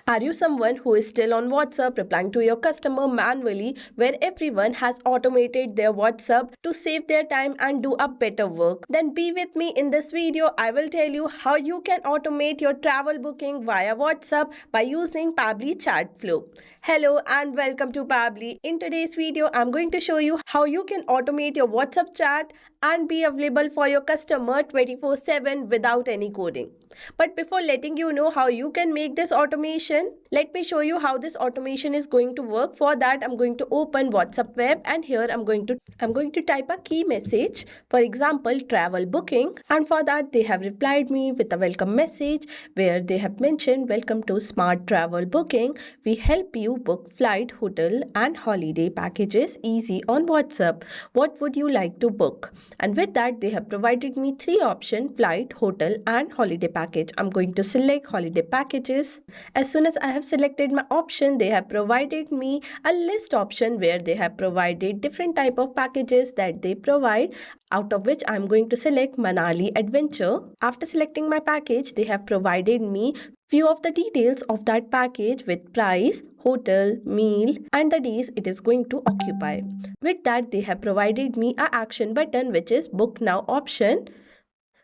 Are you someone who is still on WhatsApp replying to your customer manually, where everyone has automated their WhatsApp to save their time and do a better work? Then be with me in this video. I will tell you how you can automate your travel booking via WhatsApp by using Pabbly Chatflow. Hello and welcome to Pabbly. In today's video, I'm going to show you how you can automate your WhatsApp chat and be available for your customer 24/7 without any coding. But before letting you know how you can make this automation, let me show you how this automation is going to work. For that, I'm going to open WhatsApp web, and here I'm going to type a key message. For example, travel booking, and for that they have replied me with a welcome message where they have mentioned, welcome to Smart Travel Booking. We help you book flight, hotel and holiday packages easy on WhatsApp. What would you like to book? And with that, they have provided me three options: flight, hotel and holiday package. I'm going to select holiday packages. As soon as I have selected my option, they have provided me a list option where they have provided different type of packages that they provide, out of which I'm going to select Manali Adventure. After selecting my package, they have provided me few of the details of that package with price, hotel, meal and the days it is going to occupy. With that, they have provided me a action button which is book now option,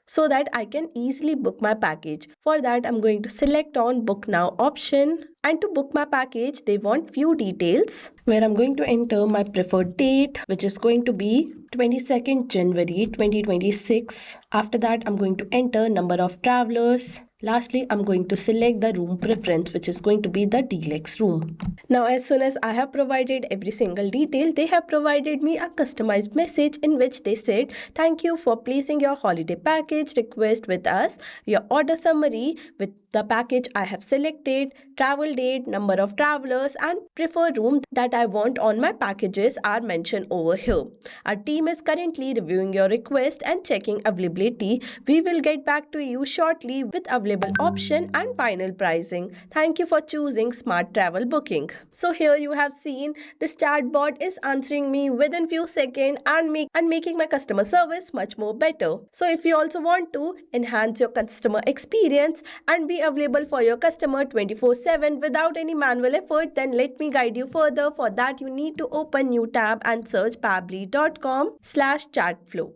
so that I can easily book my package. For that, I'm going to select on book now option, and to book my package they want few details where I'm going to enter my preferred date, which is going to be 22nd January 2026. After that, I'm going to enter number of travelers. Lastly, I'm going to select the room preference, which is going to be the deluxe room. Now, as soon as I have provided every single detail, they have provided me a customized message in which they said, thank you for placing your holiday package request with us. Your order summary with the package I have selected, travel date, number of travelers and preferred room that I want on my packages are mentioned over here. Our team is currently reviewing your request and checking availability. We will get back to you shortly with available option and final pricing. Thank you for choosing Smart Travel Booking. So here you have seen this chatbot is answering me within few seconds and making my customer service much more better. So if you also want to enhance your customer experience and be available for your customer 24/7 without any manual effort, then let me guide you further. For that, you need to open new tab and search pabbly.com/chatflow.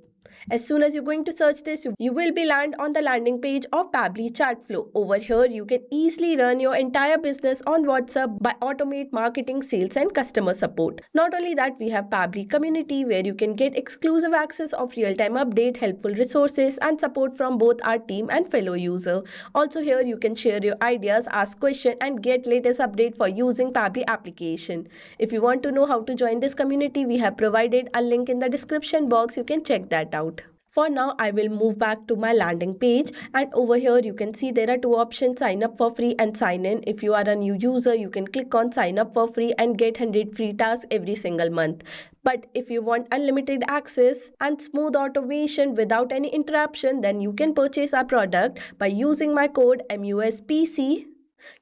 As soon as you're going to search this, you will be land on the landing page of Pabbly Chatflow. Over here, you can easily run your entire business on WhatsApp by automate marketing, sales and customer support. Not only that, we have Pabbly community where you can get exclusive access of real-time update, helpful resources and support from both our team and fellow user. Also here, you can share your ideas, ask questions and get latest update for using Pabbly application. If you want to know how to join this community, we have provided a link in the description box. You can check that out. For now, I will move back to my landing page, and over here you can see there are two options: sign up for free and sign in. If you are a new user, you can click on sign up for free and get 100 free tasks every single month. But if you want unlimited access and smooth automation without any interruption, then you can purchase our product by using my code MUSPC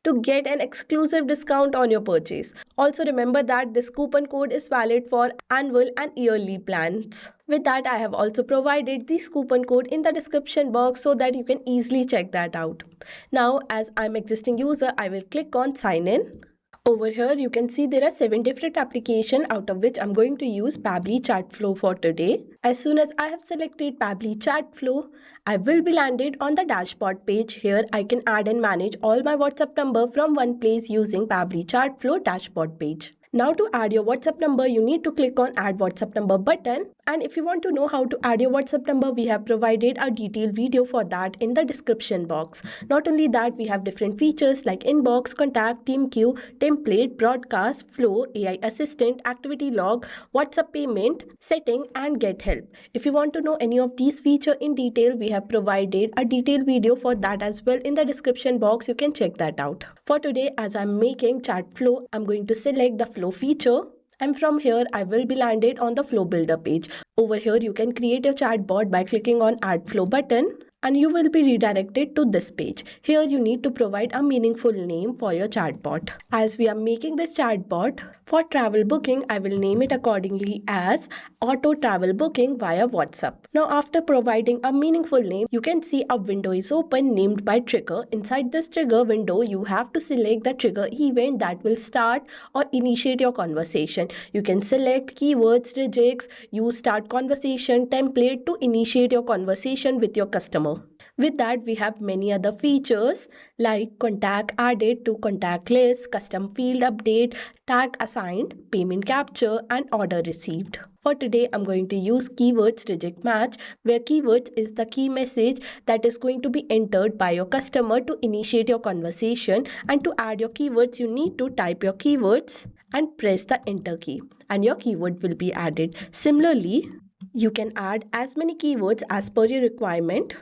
to get an exclusive discount on your purchase. Also remember that this coupon code is valid for annual and yearly plans. With that, I have also provided this coupon code in the description box so that you can easily check that out. Now, as I'm existing user, I will click on sign in. Over here, you can see there are 7 different applications, out of which I'm going to use Pabbly Chatflow for today. As soon as I have selected Pabbly Chatflow, I will be landed on the dashboard page. Here, I can add and manage all my WhatsApp number from one place using Pabbly Chatflow dashboard page. Now to add your WhatsApp number, you need to click on add WhatsApp number button. And if you want to know how to add your WhatsApp number, we have provided a detailed video for that in the description box. Not only that, we have different features like inbox, contact, team queue, template, broadcast, flow, AI assistant, activity log, WhatsApp payment, setting and get help. If you want to know any of these features in detail, we have provided a detailed video for that as well in the description box. You can check that out. For today, as I'm making Chatflow, I'm going to select the flow feature. And from here, I will be landed on the flow builder page. Over here, you can create a chatbot by clicking on add flow button. and you will be redirected to this page. Here you need to provide a meaningful name for your chatbot. As we are making this chatbot for travel booking, I will name it accordingly as Auto Travel Booking via WhatsApp. Now after providing a meaningful name, you can see a window is open named by trigger. Inside this trigger window, you have to select the trigger event that will start or initiate your conversation. You can select keywords, regex, use start conversation template to initiate your conversation with your customer. With that, we have many other features like contact added to contact list, custom field update, tag assigned, payment capture, and order received. For today, I'm going to use keywords reject match, where keywords is the key message that is going to be entered by your customer to initiate your conversation. And to add your keywords, you need to type your keywords and press the enter key, and your keyword will be added. Similarly, you can add as many keywords as per your requirement.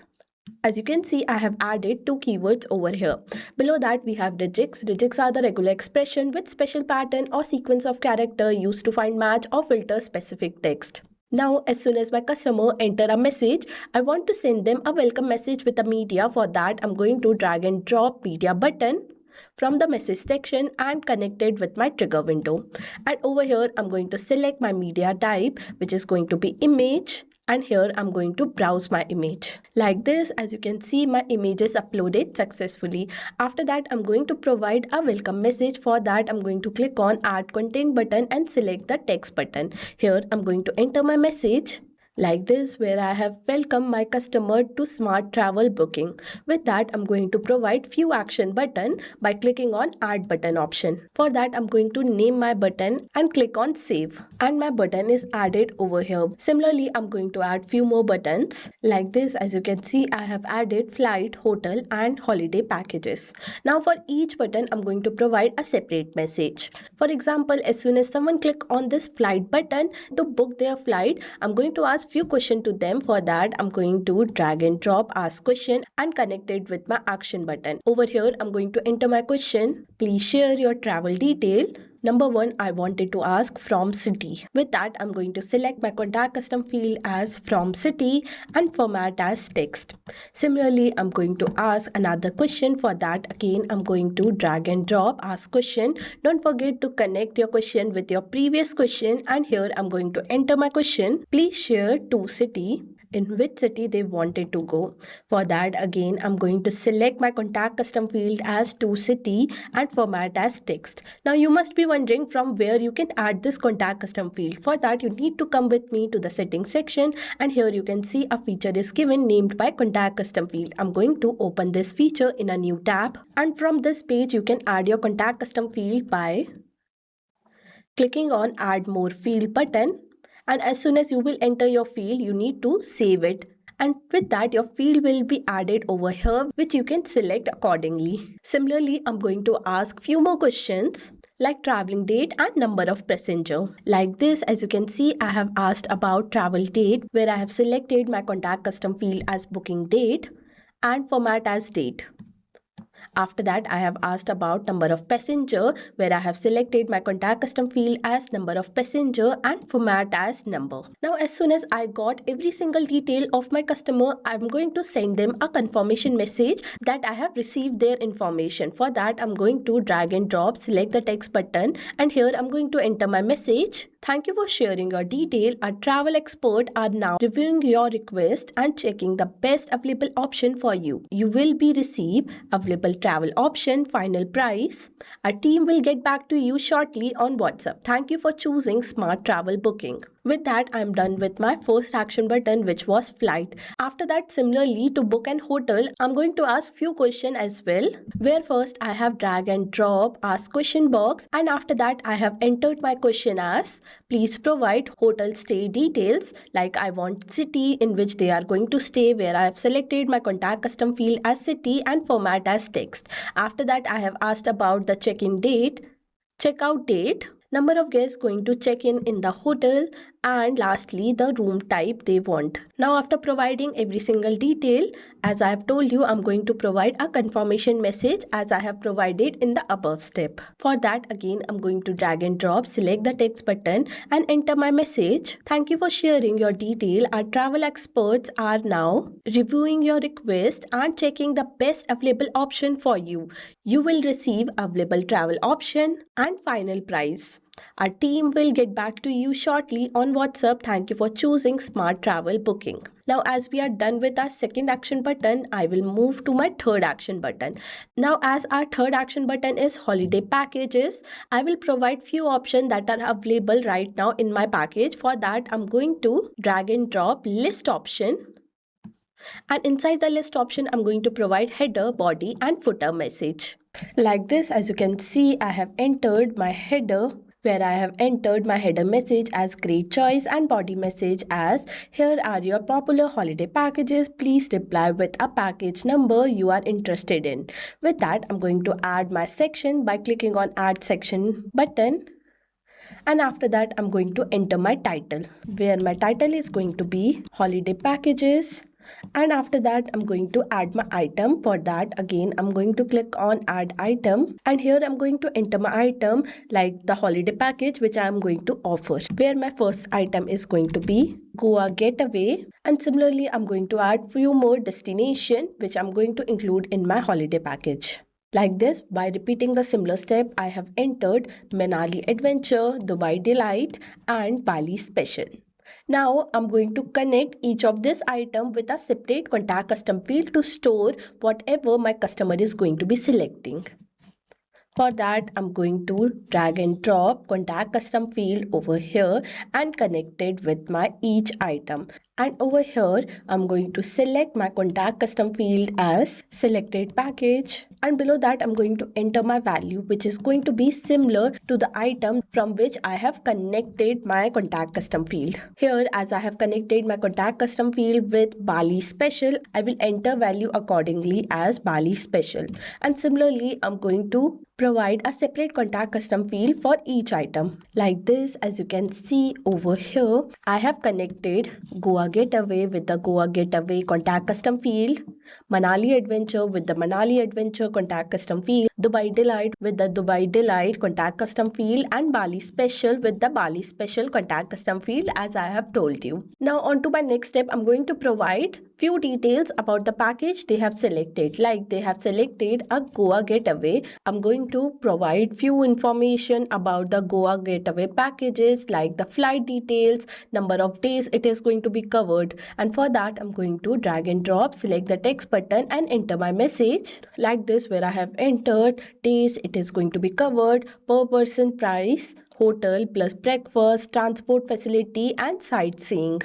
As you can see, I have added 2 keywords over here. Below that, we have regex. Regex are the regular expression with special pattern or sequence of character used to find match or filter specific text. Now, as soon as my customer enter a message, I want to send them a welcome message with a media. For that, I'm going to drag and drop media button from the message section and connect it with my trigger window. And over here, I'm going to select my media type, which is going to be image. And here I'm going to browse my image. Like this, as you can see, my image is uploaded successfully. After that, I'm going to provide a welcome message. For that, I'm going to click on add content button and select the text button. Here, I'm going to enter my message like this, where I have welcomed my customer to smart travel booking. With that, I'm going to provide few action button by clicking on add button option. For that, I'm going to name my button and click on save, and my button is added over here. Similarly, I'm going to add few more buttons like this. As you can see, I have added flight, hotel, and holiday packages. Now for each button, I'm going to provide a separate message. For example, as soon as someone click on this flight button to book their flight, I'm going to ask few questions to them. For that, I'm going to drag and drop ask question and connect it with my action button. Over here, I'm going to enter my question. Please share your travel detail. Number 1, I wanted to ask from city. With that, I'm going to select my contact custom field as from city and format as text. Similarly, I'm going to ask another question. For that, again, I'm going to drag and drop ask question. Don't forget to connect your question with your previous question. And here I'm going to enter my question. Please share to city, in which city they wanted to go. For that, again, I'm going to select my contact custom field as to city and format as text. Now you must be wondering from where you can add this contact custom field. For that, you need to come with me to the settings section, and here you can see a feature is given named by contact custom field. I'm going to open this feature in a new tab, and from this page you can add your contact custom field by clicking on add more field button. And as soon as you will enter your field, you need to save it. And with that, your field will be added over here, which you can select accordingly. Similarly, I'm going to ask few more questions like traveling date and number of passenger. Like this, as you can see, I have asked about travel date, where I have selected my contact custom field as booking date and format as date. After that, I have asked about number of passenger, where I have selected my contact custom field as number of passenger and format as number. Now, as soon as I got every single detail of my customer, I'm going to send them a confirmation message that I have received their information. For that, I'm going to drag and drop, select the text button, and here I'm going to enter my message. Thank you for sharing your detail. Our travel expert are now reviewing your request and checking the best available option for you. You will be receive available travel option, final price. Our team will get back to you shortly on WhatsApp. Thank you for choosing Smart Travel Booking. With that, I'm done with my first action button, which was flight. After that, similarly to book an hotel, I'm going to ask few questions as well, where first I have drag and drop ask question box, and after that I have entered my question as please provide hotel stay details, like I want city in which they are going to stay, where I have selected my contact custom field as city and format as text. After that, I have asked about the check-in date, check-out date, number of guests going to check in the hotel, and lastly the room type they want. Now after providing every single detail, as I have told you, I'm going to provide a confirmation message as I have provided in the above step. For that, again, I'm going to drag and drop, select the text button and enter my message. Thank you for sharing your detail. Our travel experts are now reviewing your request and checking the best available option for you. You will receive available travel option and final price. Our team will get back to you shortly on WhatsApp. Thank you for choosing Smart Travel Booking. Now, as we are done with our second action button, I will move to my third action button. Now, as our third action button is holiday packages, I will provide few options that are available right now in my package. For that, I'm going to drag and drop list option. And inside the list option, I'm going to provide header, body and footer message. Like this, as you can see, I have entered my header where I have entered my header message as great choice and body message as here are your popular holiday packages. Please reply with a package number you are interested in. With that, I'm going to add my section by clicking on add section button. And after that, I'm going to enter my title where my title is going to be holiday packages. And after that, I'm going to add my item. For that, again, I'm going to click on add item. And here I'm going to enter my item like the holiday package which I'm going to offer. Where my first item is going to be Goa Getaway. And similarly, I'm going to add few more destination which I'm going to include in my holiday package. Like this, by repeating the similar step, I have entered Manali Adventure, Dubai Delight and Bali Special. Now, I'm going to connect each of this item with a separate contact custom field to store whatever my customer is going to be selecting. For that, I'm going to drag and drop contact custom field over here and connect it with my each item. And over here, I'm going to select my contact custom field as selected package. And below that, I'm going to enter my value, which is going to be similar to the item from which I have connected my contact custom field. Here, as I have connected my contact custom field with Bali Special, I will enter value accordingly as Bali Special. And similarly, I'm going to provide a separate contact custom field for each item. Like this, as you can see over here, I have connected Goa Getaway with the Goa Getaway contact custom field, Manali Adventure with the Manali Adventure contact custom field, Dubai Delight with the Dubai Delight contact custom field and Bali Special with the Bali Special contact custom field as I have told you. Now on to my next step, I'm going to provide few details about the package they have selected. Like they have selected a Goa Getaway. I'm going to provide few information about the Goa Getaway packages like the flight details, number of days it is going to be covered. And for that, I'm going to drag and drop, select the text button and enter my message like this where I have entered days it is going to be covered, per person price, hotel plus breakfast, transport facility and sightseeing.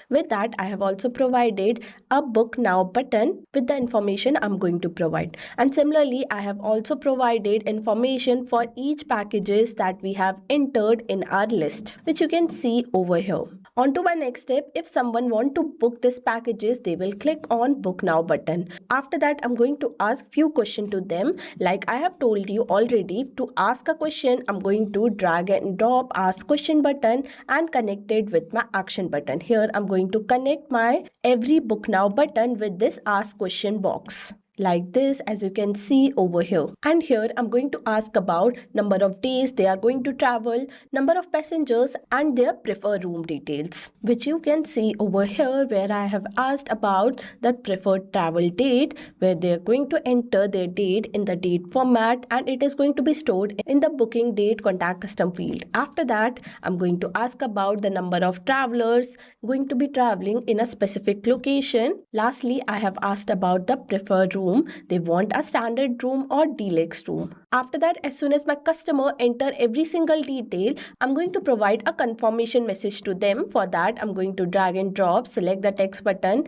With that, I have also provided a book now button with the information I'm going to provide. And similarly, I have also provided information for each packages that we have entered in our list, which you can see over here. On to my next step, if someone want to book this packages, they will click on book now button. After that, I'm going to ask few questions to them. Like I have told you already, to ask a question, I'm going to drag and drop ask question button and connect it with my action button. Here, I'm going to connect my every book now button with this ask question box. Like this, as you can see over here. And here I'm going to ask about number of days they are going to travel, number of passengers and their preferred room details, which you can see over here where I have asked about the preferred travel date, where they are going to enter their date in the date format and it is going to be stored in the booking date contact custom field. After that, I'm going to ask about the number of travelers going to be traveling in a specific location. Lastly, I have asked about the preferred room. They want a standard room or deluxe room. After that, as soon as my customer enter every single detail, I'm going to provide a confirmation message to them. For that, I'm going to drag and drop, select the text button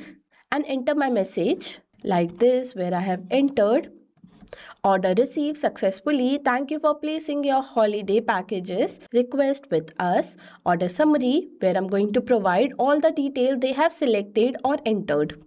and enter my message like this where I have entered order received successfully. Thank you for placing your holiday packages request with us. Order summary where I'm going to provide all the detail they have selected or entered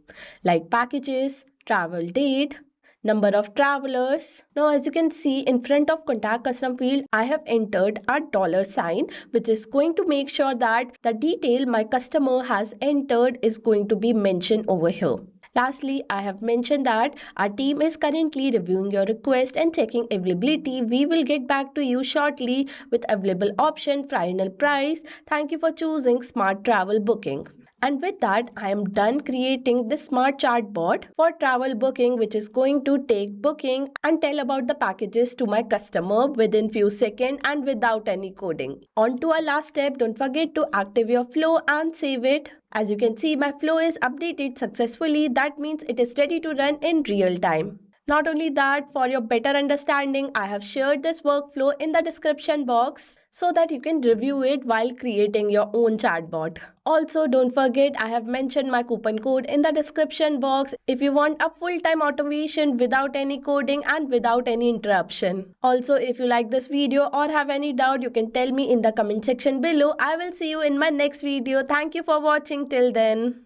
like packages, travel date, number of travelers. Now as you can see in front of contact custom field, I have entered a $sign, which is going to make sure that the detail my customer has entered is going to be mentioned over here. Lastly, I have mentioned that our team is currently reviewing your request and checking availability. We will get back to you shortly with available option, final price. Thank you for choosing Smart Travel Booking. And with that, I am done creating this smart chatbot for travel booking, which is going to take booking and tell about the packages to my customer within few seconds and without any coding. On to our last step, don't forget to activate your flow and save it. As you can see, my flow is updated successfully. That means it is ready to run in real time. Not only that, for your better understanding, I have shared this workflow in the description box so that you can review it while creating your own chatbot. Also, don't forget I have mentioned my coupon code in the description box if you want a full-time automation without any coding and without any interruption. Also, if you like this video or have any doubt, you can tell me in the comment section below. I will see you in my next video. Thank you for watching till then.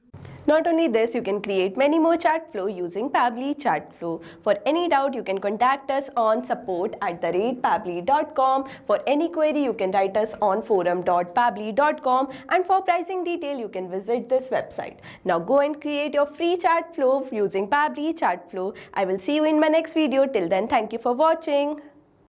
Not only this, you can create many more Chatflow using Pabbly Chatflow. For any doubt, you can contact us on support@pabbly.com. For any query, you can write us on forum.pabbly.com. And for pricing detail, you can visit this website. Now go and create your free Chatflow using Pabbly Chatflow. I will see you in my next video. Till then, thank you for watching.